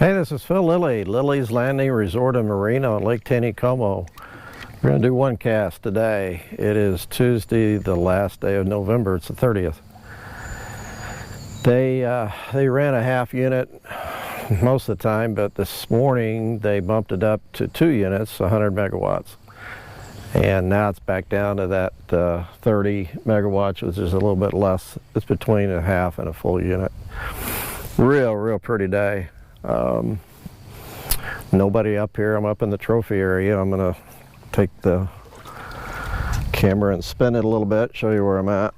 Hey, this is Phil Lilley, Lilleys Landing Resort and Marina on Lake Taneycomo. We're going to do one cast today. It is Tuesday, the last day of November. It's the 30th. They ran a half unit most of the time, but this morning they bumped it up to 2 units, 100 megawatts. And now it's back down to that 30 megawatts, which is a little bit less. It's between a half and a full unit. Real pretty day. Nobody up here. I'm up in the trophy area. I'm gonna take the camera and spin it a little bit, show you where I'm at.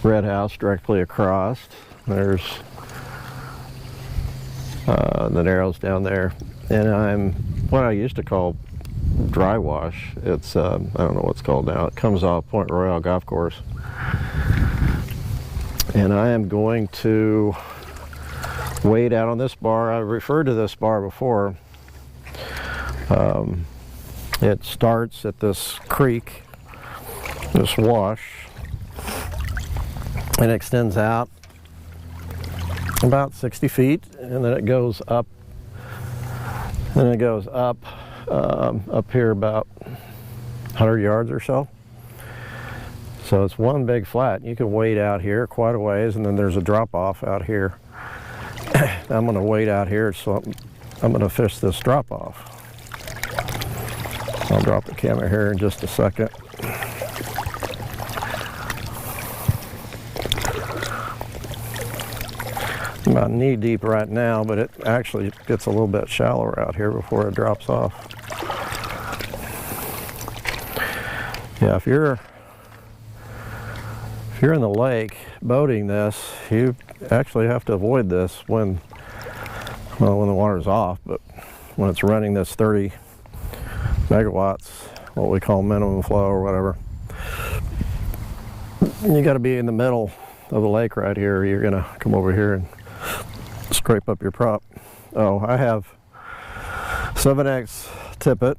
Red house directly across. There's the narrows down there, and I'm what I used to call dry wash. It's I don't know what it's called now. It comes off Point Royale Golf Course. And I am going to wade out on this bar. I referred to this bar before. It starts at this creek, this wash, and extends out about 60 feet, and then it goes up, up here about 100 yards or so. So it's one big flat. You can wade out here quite a ways, and then there's a drop off out here. I'm going to wade out here, so I'm going to fish this drop off. I'll drop the camera here in just a second. I'm about knee deep right now, but it actually gets a little bit shallower out here before it drops off. Yeah, if you're in the lake boating this, you actually have to avoid this when the water's off, but when it's running this 30 megawatts, what we call minimum flow or whatever, you got to be in the middle of the lake right here. You're gonna come over here and scrape up your prop. Oh, I have 7X tippet.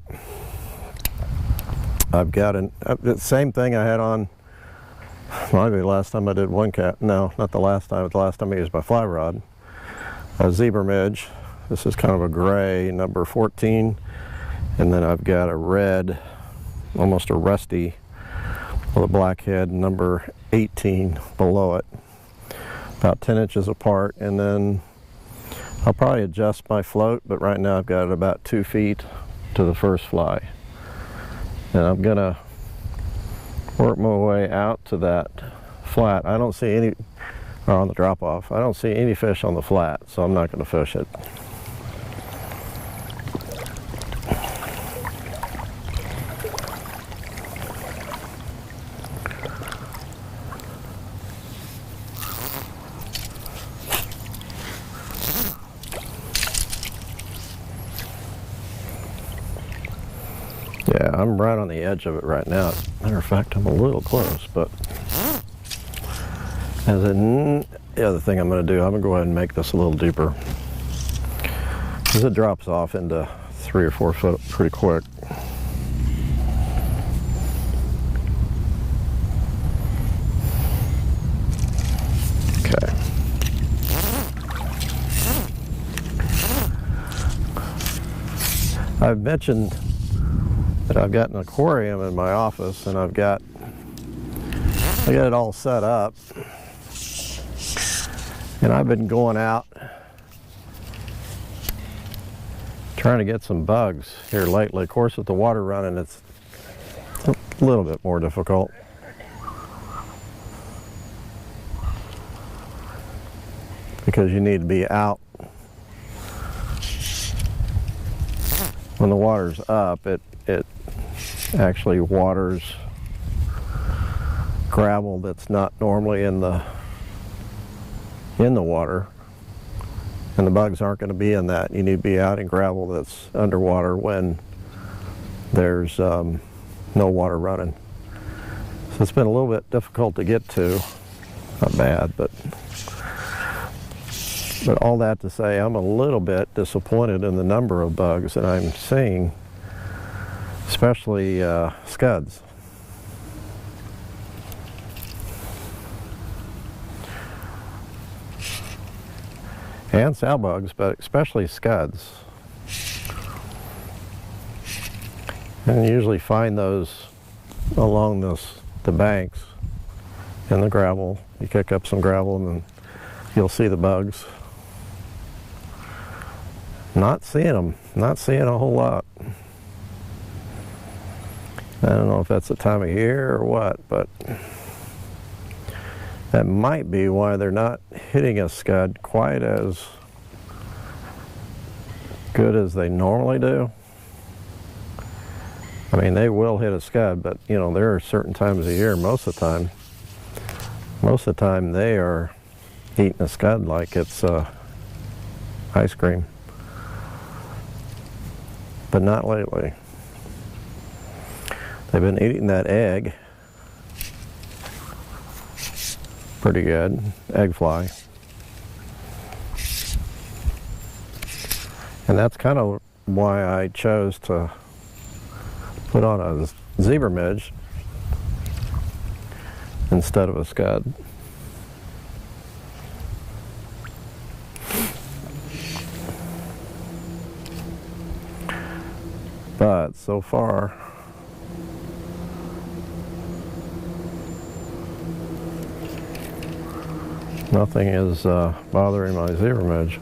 I've got the same thing I had on. Maybe the last time I did one cat. No, not the last time. The last time I used my fly rod. A zebra midge. This is kind of a gray, number 14. And then I've got a red, almost a rusty, with a black head, number 18 below it. About 10 inches apart. And then I'll probably adjust my float, but right now I've got it about 2 feet to the first fly. And I'm gonna work my way out to that flat. I don't see any, or on the drop off, I don't see any fish on the flat, so I'm not going to fish it. Yeah, I'm right on the edge of it right now. As a matter of fact, I'm a little close, but the other thing I'm going to do, I'm going to go ahead and make this a little deeper, because it drops off into 3 or 4 foot pretty quick. Okay. I've mentioned that I've got an aquarium in my office, and I got it all set up, and I've been going out trying to get some bugs here lately. Of course, with the water running, it's a little bit more difficult. Because you need to be out when the water's up. It actually waters gravel that's not normally in the water, and the bugs aren't going to be in that. You need to be out in gravel that's underwater when there's no water running. So it's been a little bit difficult to get to. Not bad, but all that to say, I'm a little bit disappointed in the number of bugs that I'm seeing, especially scuds. and sow bugs, but especially scuds. And you usually find those along the banks in the gravel. You kick up some gravel and then you'll see the bugs. Not seeing them, not seeing a whole lot. I don't know if that's the time of year or what, but that might be why they're not hitting a scud quite as good as they normally do. I mean, they will hit a scud, but you know, there are certain times of year, most of the time they are eating a scud like it's ice cream. But not lately. They've been eating that egg pretty good, egg fly. And that's kind of why I chose to put on a zebra midge instead of a scud. But so far, nothing is bothering my zebra midge.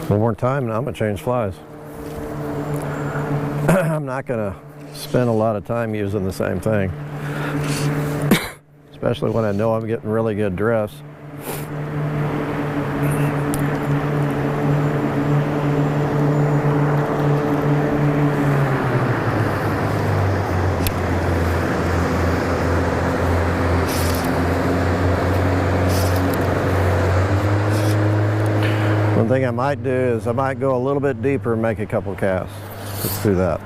One more time and I'm going to change flies. I'm not going to spend a lot of time using the same thing. Especially when I know I'm getting really good drifts. One thing I might do is I might go a little bit deeper and make a couple casts. Let's do that.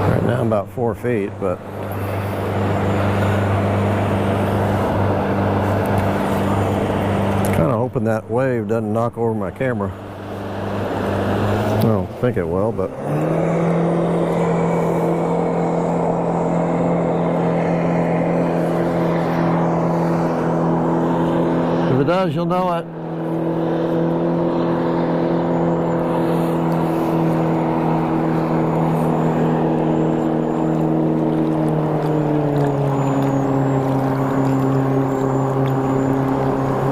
Right now I'm about 4 feet, but kind of hoping that wave doesn't knock over my camera. I don't think it will, but if it does, you'll know it.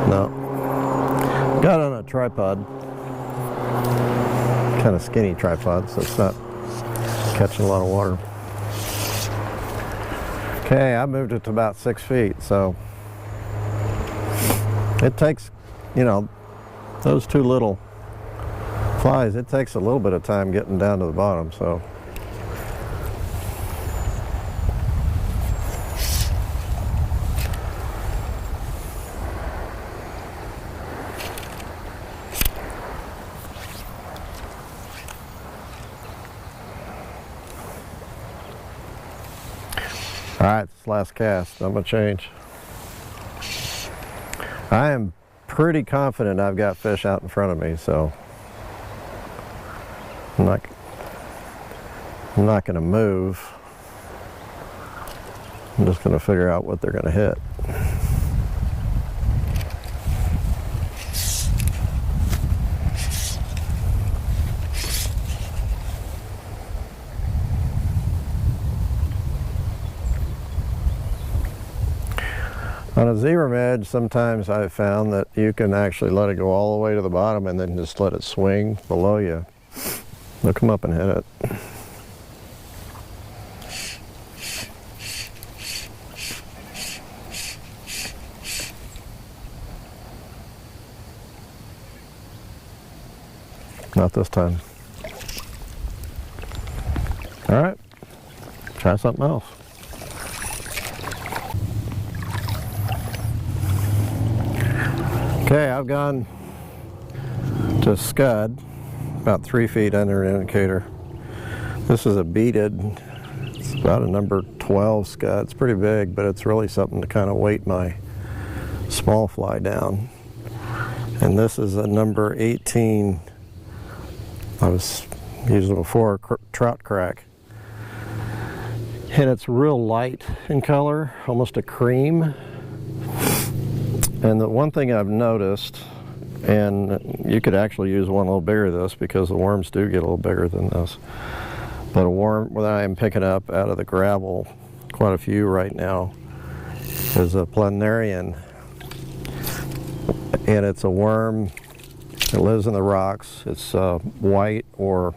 No. Got on a tripod. Kind of skinny tripod, so it's not catching a lot of water. Okay, I moved it to about 6 feet, so it takes, you know, those two little flies, it takes a little bit of time getting down to the bottom, so. All right, this last cast, I'm gonna change. I am pretty confident I've got fish out in front of me, so I'm not going to move. I'm just going to figure out what they're going to hit. On a zebra midge, sometimes I've found that you can actually let it go all the way to the bottom and then just let it swing below you. They'll come up and hit it. Not this time. All right, try something else. Okay, I've gone to scud, about 3 feet under an indicator. This is a beaded, it's about a number 12 scud. It's pretty big, but it's really something to kind of weight my small fly down. And this is a number 18. I was using before, trout crack. And it's real light in color, almost a cream. And the one thing I've noticed, and you could actually use one a little bigger than this because the worms do get a little bigger than this. But a worm that I am picking up out of the gravel, quite a few right now, is a planarian. And it's a worm that lives in the rocks. It's white or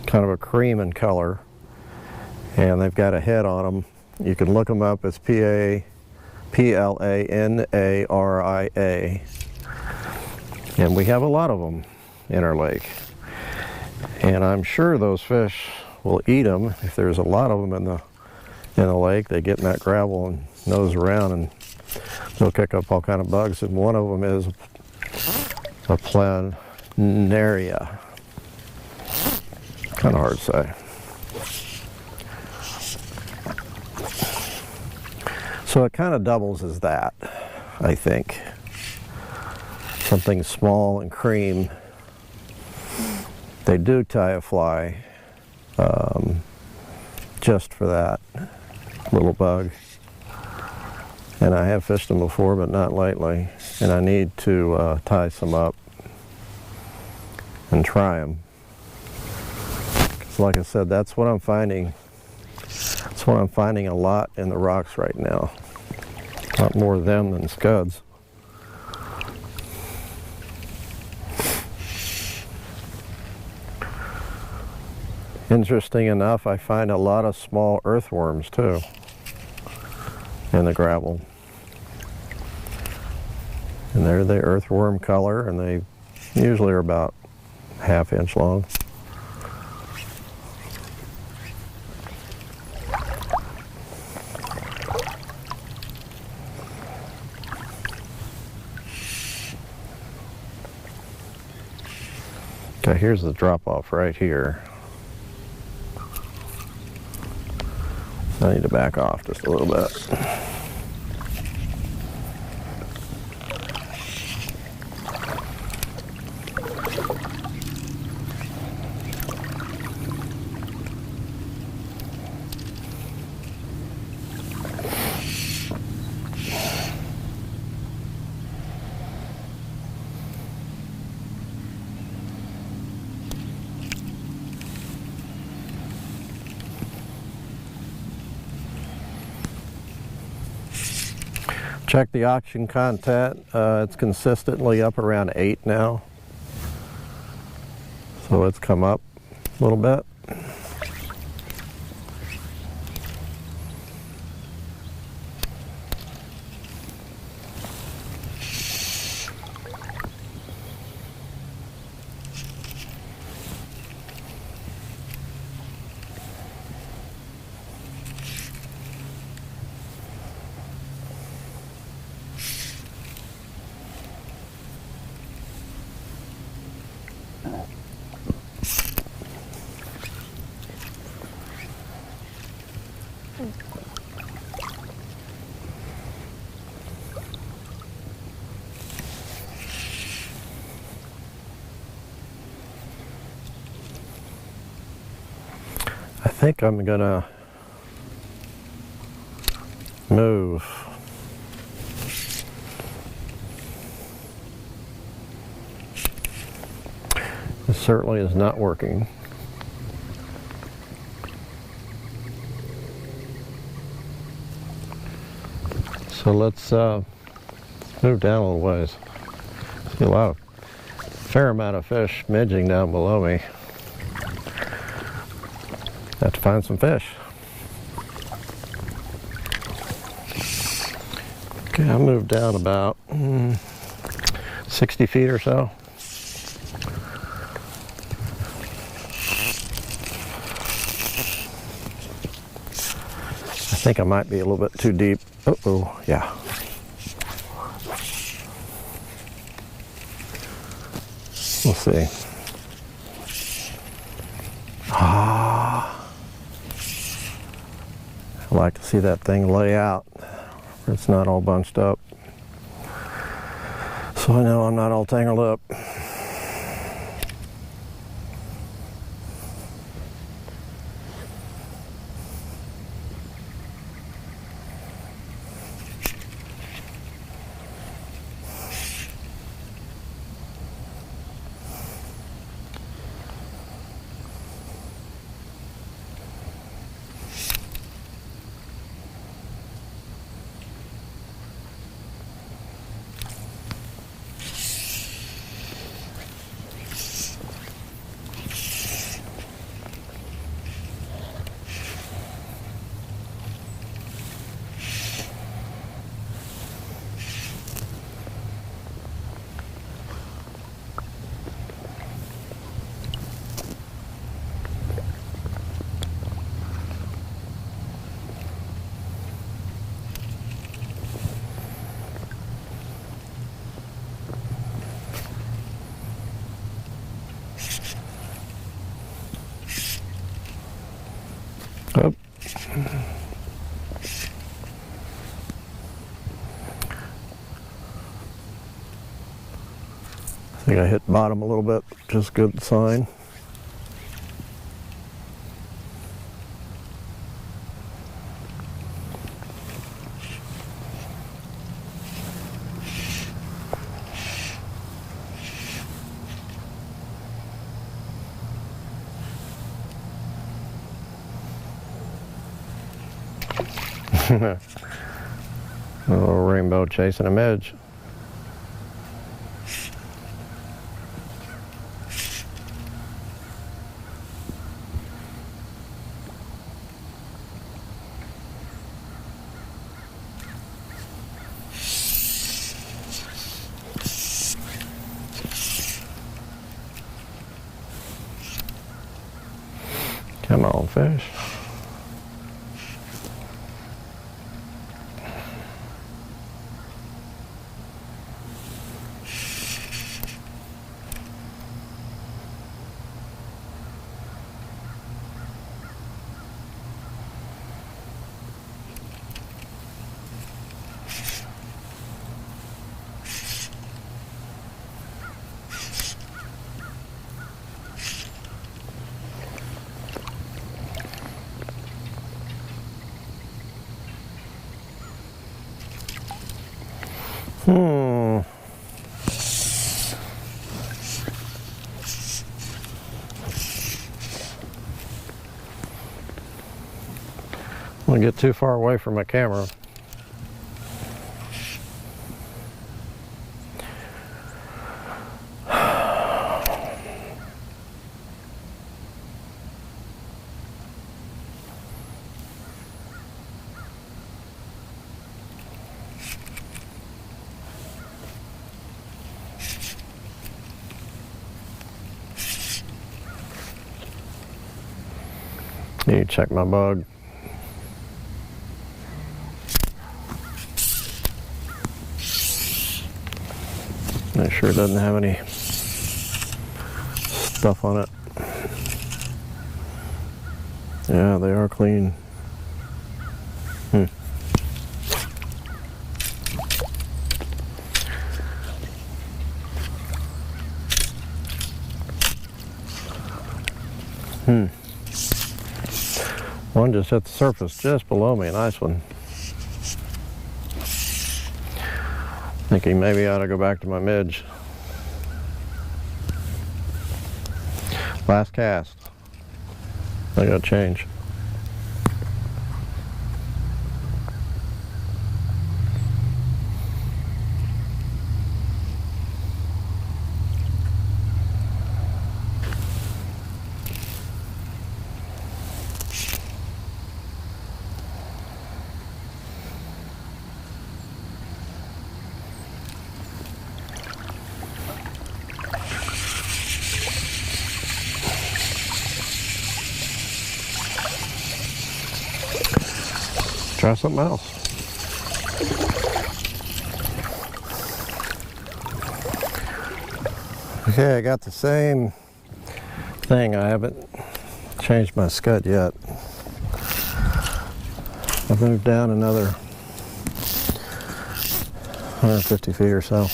kind of a cream in color. And they've got a head on them. You can look them up. It's P-L-A-N-A-R-I-A. And we have a lot of them in our lake. And I'm sure those fish will eat them. If there's a lot of them in the lake, they get in that gravel and nose around and they'll kick up all kind of bugs. And one of them is a planaria. Kind of hard to say. So it kind of doubles as that, I think. Something small and cream. They do tie a fly just for that little bug. And I have fished them before, but not lately. And I need to tie some up and try them. Because like I said, that's what I'm finding. That's what I'm finding a lot in the rocks right now. A lot more of them than scuds. Interesting enough, I find a lot of small earthworms too in the gravel. And they're the earthworm color, and they usually are about ½ inch long. Okay, here's the drop off right here. I need to back off just a little bit. Check the oxygen content. It's consistently up around 8 now. So it's come up a little bit. I think I'm gonna move. This certainly is not working. So let's move down a little ways. See a fair amount of fish midging down below me. Have to find some fish. Okay, I moved down about 60 feet or so. I think I might be a little bit too deep. Uh-oh, yeah. We'll see. I like to see that thing lay out where it's not all bunched up. So So I know I'm not all tangled up. Up. I think I hit bottom a little bit, just good sign. A little rainbow chasing a midge. Come on, fish. I don't get too far away from my camera. Need to check my bug. Make sure it doesn't have any stuff on it. Yeah, they are clean. One just hit the surface just below me, a nice one. Thinking maybe I ought to go back to my midge. Last cast. I gotta change. Try something else. Okay, I got the same thing. I haven't changed my scud yet. I've moved down another 150 feet or so.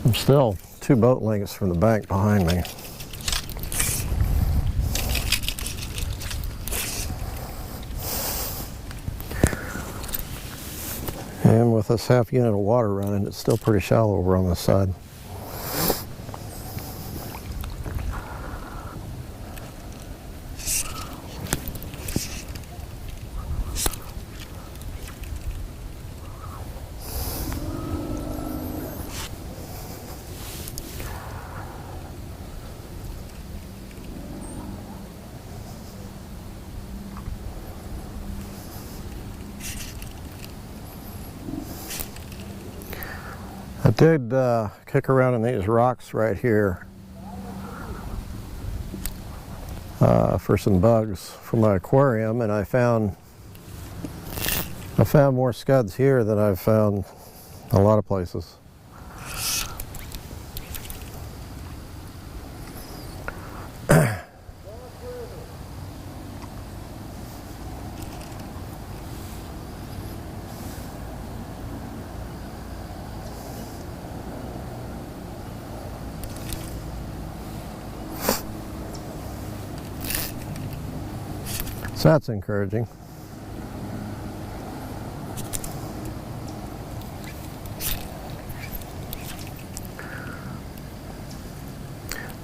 I'm still 2 boat lengths from the bank behind me. And with this half unit of water running, it's still pretty shallow over on this side. I did kick around in these rocks right here for some bugs for my aquarium, and I found more scuds here than I've found a lot of places. So that's encouraging.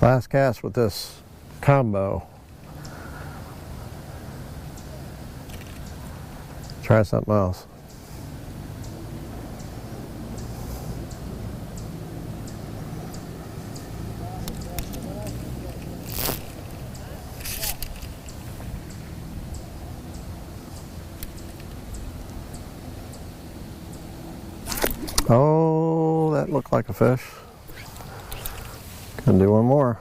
Last cast with this combo. Try something else. Oh, that looked like a fish. Gonna do one more.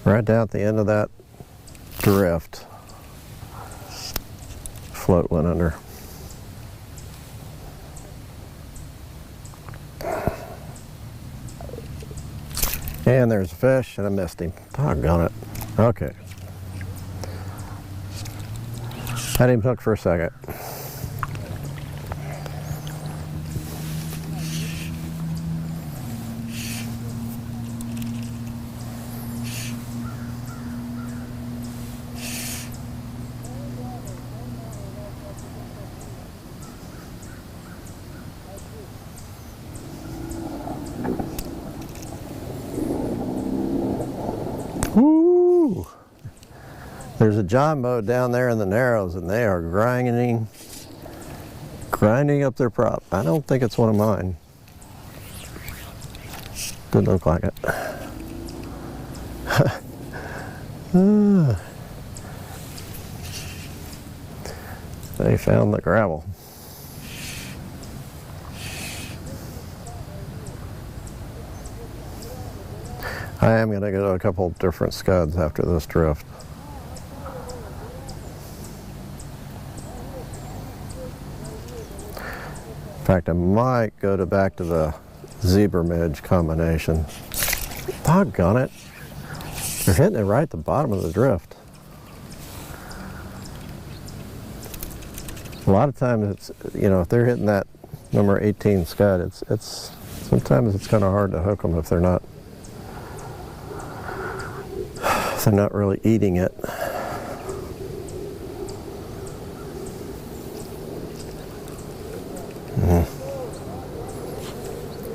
Right down at the end of that drift, float went under. And there's a fish, and I missed him. Doggone it. Okay. Had him hooked for a second. Woo! There's a John boat down there in the Narrows, and they are grinding up their prop. I don't think it's one of mine. Doesn't look like it. They found the gravel. I am going to get a couple different scuds after this drift. In fact, I might go back to the zebra midge combination. Doggone it. They're hitting it right at the bottom of the drift. A lot of times it's, you know, if they're hitting that number 18 scud, it's sometimes it's kind of hard to hook them if they're not really eating it.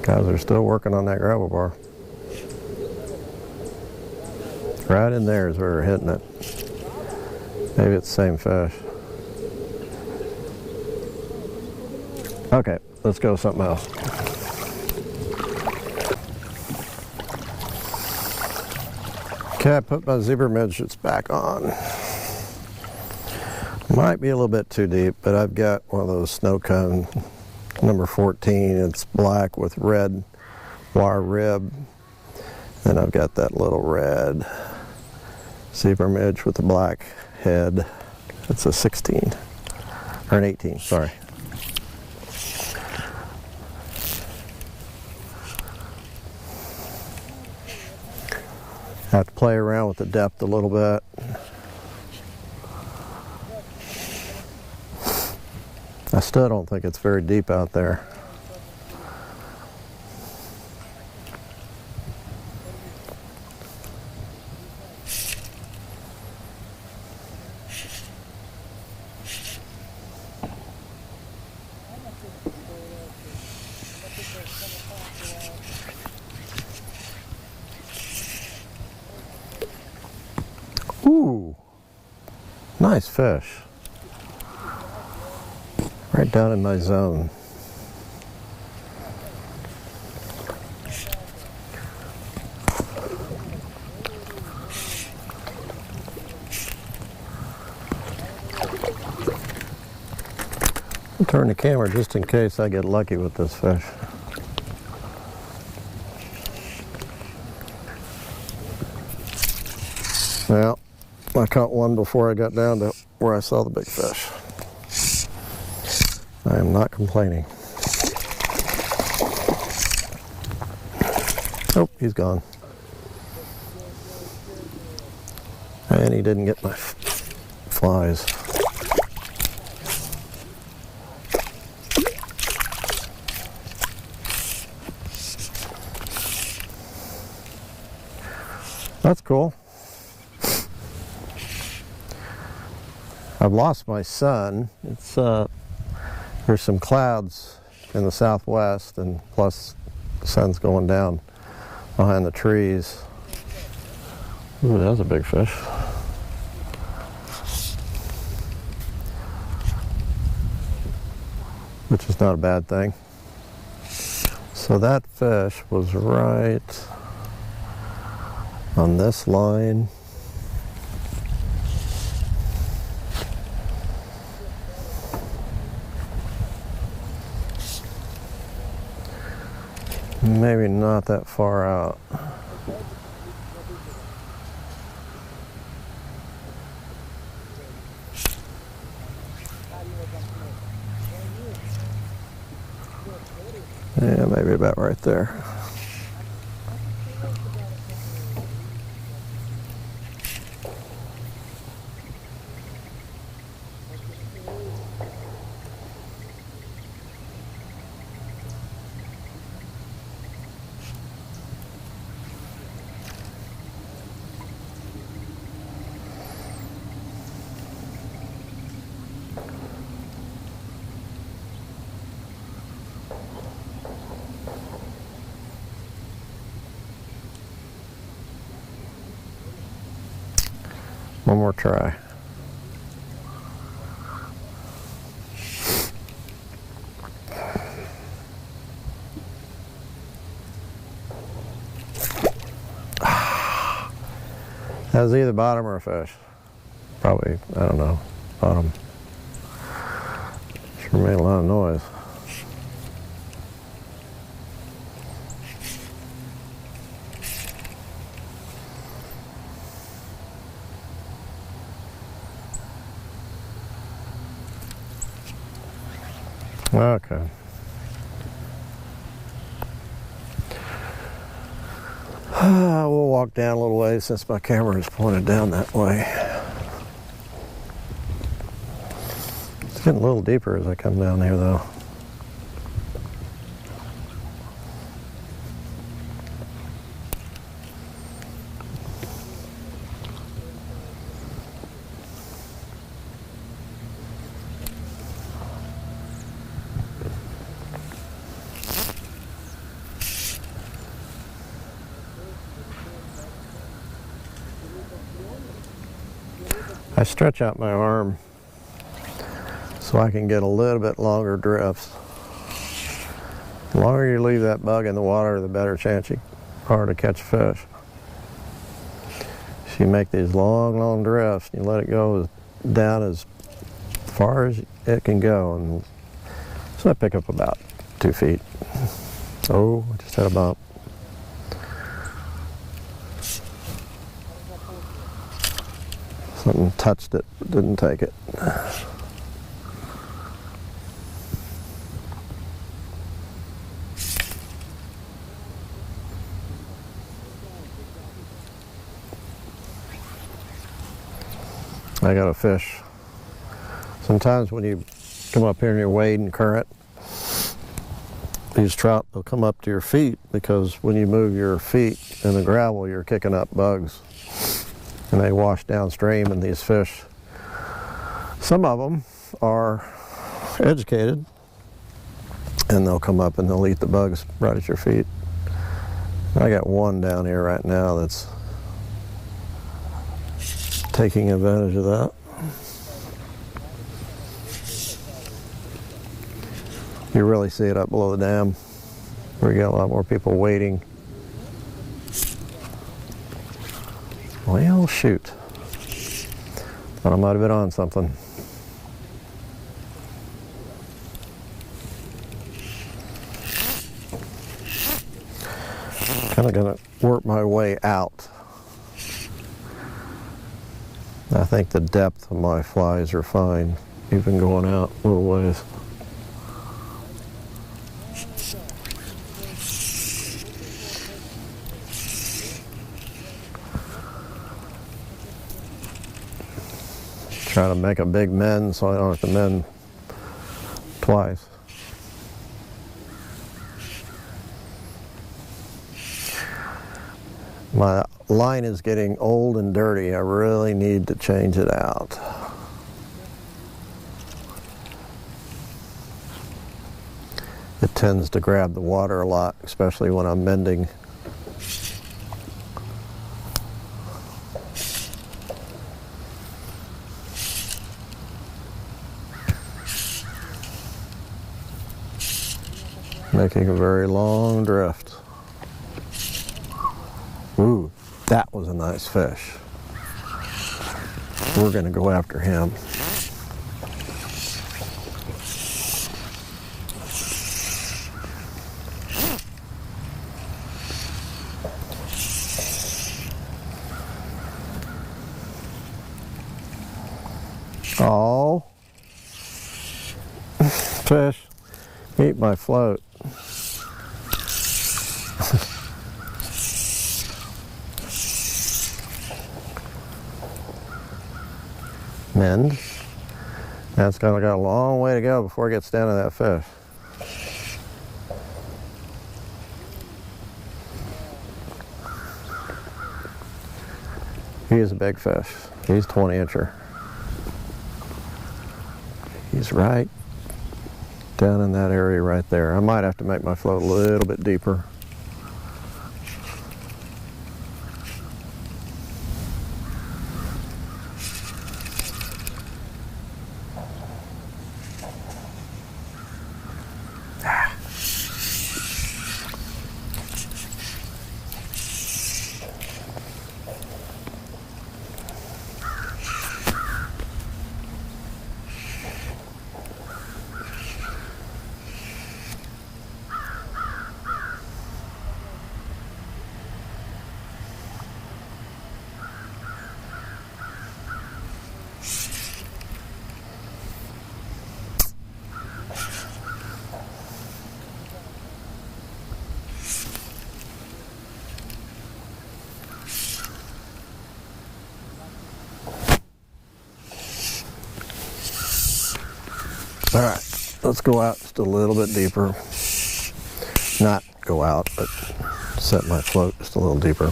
Guys are still working on that gravel bar. Right in there is where we're hitting it. Maybe it's the same fish. Okay, let's go with something else. Okay, I put my zebra midgets back on. Might be a little bit too deep, but I've got one of those snow cone number 14. It's black with red wire rib. And I've got that little red zebra midge with the black head. It's a 16, or an 18, sorry. Have to play around with the depth a little bit. I still don't think it's very deep out there. Ooh, nice fish. Right down in my zone. I'll turn the camera just in case I get lucky with this fish. Well, I caught one before I got down to where I saw the big fish. I am not complaining. Oh, he's gone. And he didn't get my flies. That's cool. I've lost my sun. It's there's some clouds in the southwest, and plus the sun's going down behind the trees. Ooh, that's a big fish. Which is not a bad thing. So that fish was right on this line. Maybe not that far out. Yeah, maybe about right there. One more try. That was either bottom or a fish. Probably, I don't know, bottom. Sure made a lot of noise. Okay. We'll walk down a little way since my camera is pointed down that way. It's getting a little deeper as I come down here though. I stretch out my arm so I can get a little bit longer drifts. The longer you leave that bug in the water, the better chance you are to catch fish. So you make these long drifts, and you let it go down as far as it can go, and so I pick up about 2 feet. Oh, I just had a bump. Something touched it, but didn't take it. I got a fish. Sometimes when you come up here and you're wading current, these trout will come up to your feet because when you move your feet in the gravel, you're kicking up bugs. And they wash downstream, and these fish, some of them are educated, and they'll come up and they'll eat the bugs right at your feet. I got one down here right now that's taking advantage of that. You really see it up below the dam, where you got a lot more people waiting. Well, shoot. Thought I might have been on something. Kind of gonna work my way out. I think the depth of my flies are fine, even going out a little ways. Try to make a big mend so I don't have to mend twice. My line is getting old and dirty. I really need to change it out. It tends to grab the water a lot, especially when I'm mending. Making a very long drift. Ooh, that was a nice fish. We're gonna go after him. Oh, fish, eat my float. Mend. That's got a long way to go before it gets down to that fish. He is a big fish. He's 20-incher. He's right down in that area right there. I might have to make my float a little bit deeper. All right, let's go out just a little bit deeper. Not go out, but set my float just a little deeper.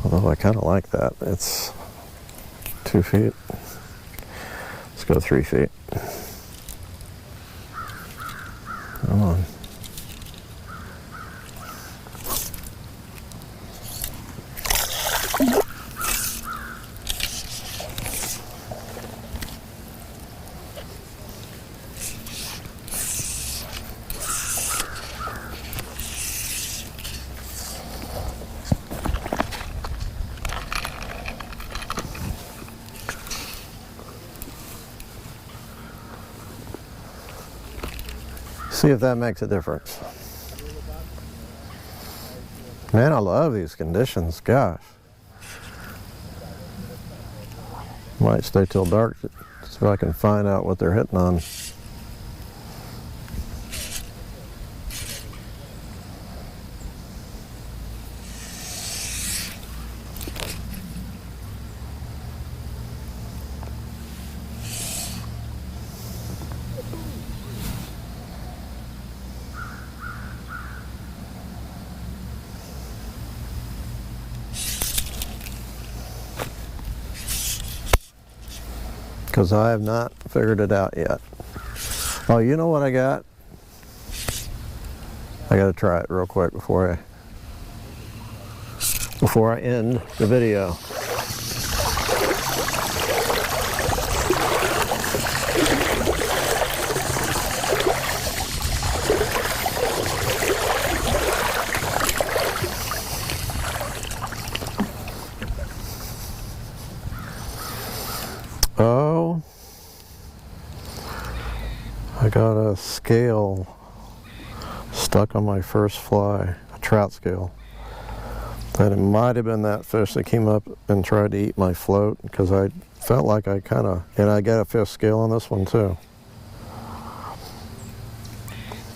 Although I kind of like that. It's 2 feet. Let's go 3 feet. Come on. See if that makes a difference. Man, I love these conditions, gosh. Might stay till dark so I can find out what they're hitting on. because I have not figured it out yet. Oh, you know what I got? I got to try it real quick before I end the video. Oh, I got a scale stuck on my first fly, a trout scale. That it might have been that fish that came up and tried to eat my float, because I felt like I and I got a fish scale on this one too.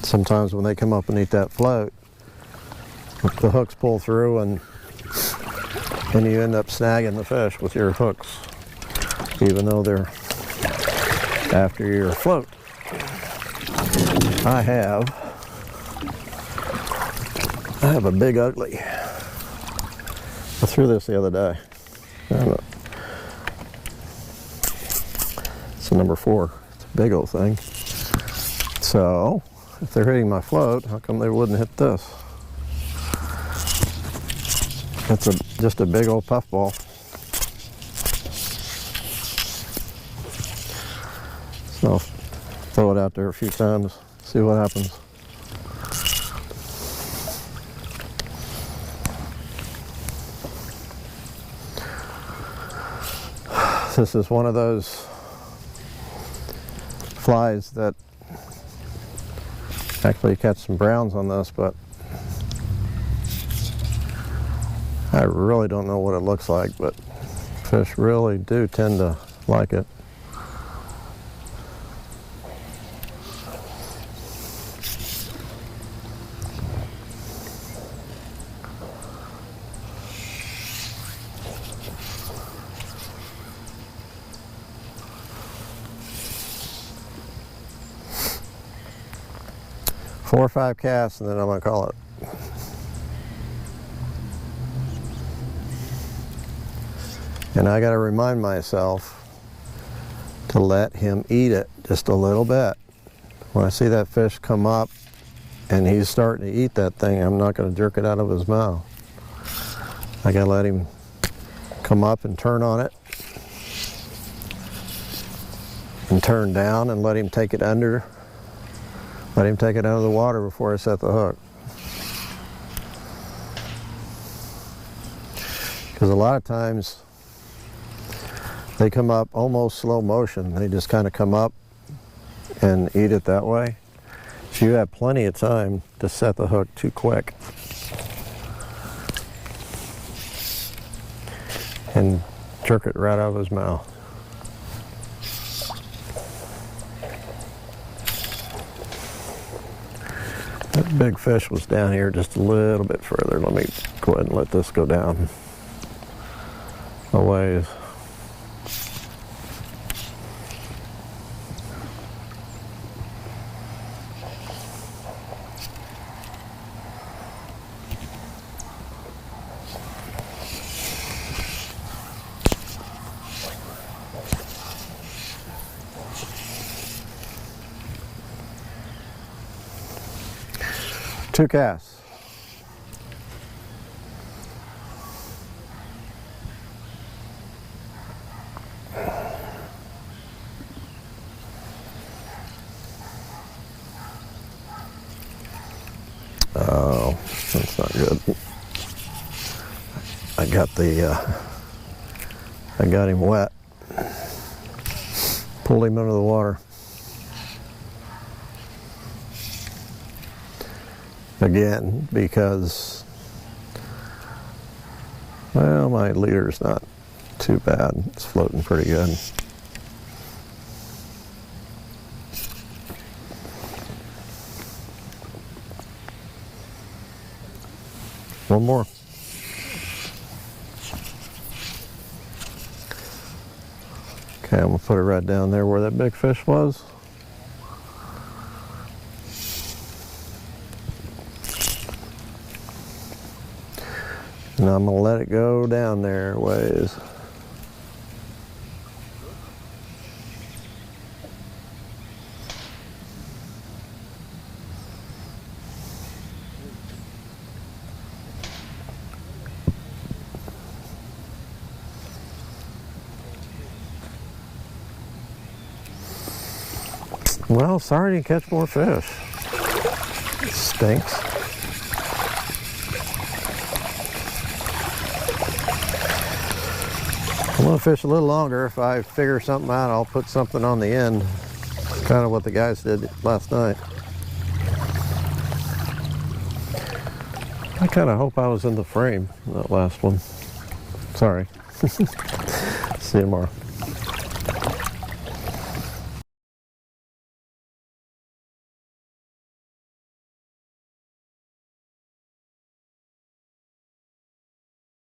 Sometimes when they come up and eat that float, the hooks pull through and you end up snagging the fish with your hooks, even though they're after your float. I have a big ugly. I threw this the other day. It's a number 4. It's a big old thing. So, if they're hitting my float, how come they wouldn't hit this? It's just a big old puffball. So I'll throw it out there a few times, see what happens. This is one of those flies that actually catch some browns on this, but I really don't know what it looks like, but fish really do tend to like it. Four or 5 casts, and then I'm going to call it. And I got to remind myself to let him eat it just a little bit. When I see that fish come up and he's starting to eat that thing, I'm not going to jerk it out of his mouth. I got to let him come up and turn on it, and turn down, and let him take it under. Let him take it out of the water before I set the hook. Because a lot of times they come up almost slow motion. They just kind of come up and eat it that way. So you have plenty of time to set the hook too quick and jerk it right out of his mouth. That big fish was down here just a little bit further. Let me go ahead and let this go down a ways. Two casts. Oh, that's not good. I got him wet. Pulled him under the water. Again, because, well, my leader's not too bad. It's floating pretty good. One more. Okay, I'm gonna put it right down there where that big fish was. And I'm going to let it go down there a ways. Well, sorry you didn't catch more fish. Stinks. I'm going to fish a little longer. If I figure something out, I'll put something on the end. Kind of what the guys did last night. I kind of hope I was in the frame, that last one. Sorry. See you tomorrow.